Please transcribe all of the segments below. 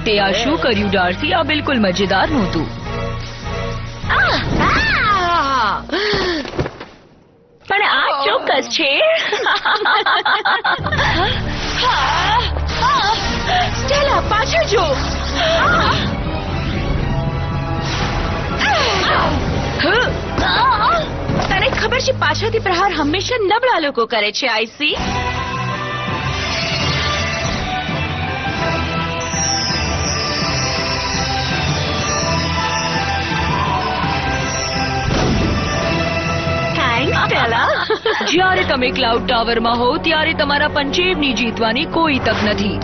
તે આ શું કર્યું ડાર્સી? આ બિલકુલ મજેદાર નહોતું. પણ આ ચોક્કસ છે. સ્ટેલા પાછળ જો. તને ખબર છે પાછળથી પ્રહાર હંમેશા નબળા લોકો કરે છે. આઈસી જ્યારે તમે ક્લાઉડ ટાવરમાં હો ત્યારે તમારા પંચેવની જીતવાની કોઈ તક નથી.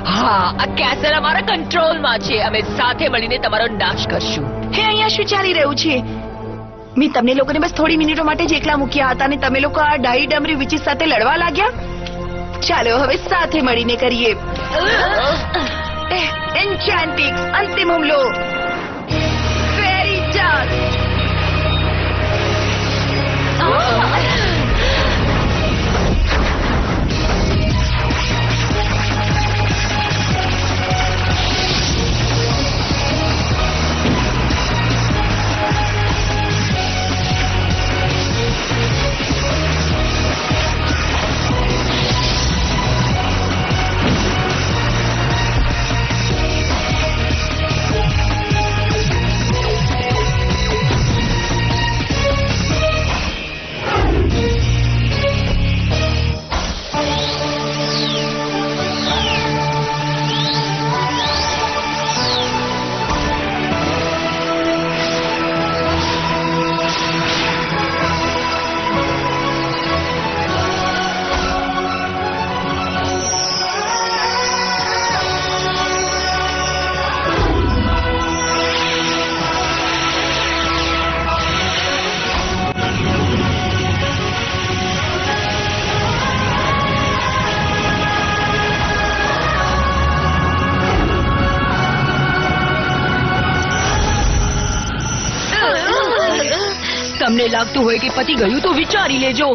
હા, આ કેસલ અમારા કંટ્રોલમાં છે. અમે સાથે મળીને તમારો નાશ કરશું. હે, અહીંયા શું ચાલી રહ્યું છે? મેં તમને લોકોને બસ થોડી મિનિટો માટે જ એકલા મૂક્યા હતા અને તમે લોકો આ ડાઈ ડમરી વિચિસ સાથે લડવા લાગ્યા. ચાલો હવે સાથે મળીને કરીએ. એન્ચાન્ટિક્સ અંતિમ હુમલો. ફેરી ડસ્ટ. તમને લાગતું હોય કે પતી ગયું તો વિચારી લેજો.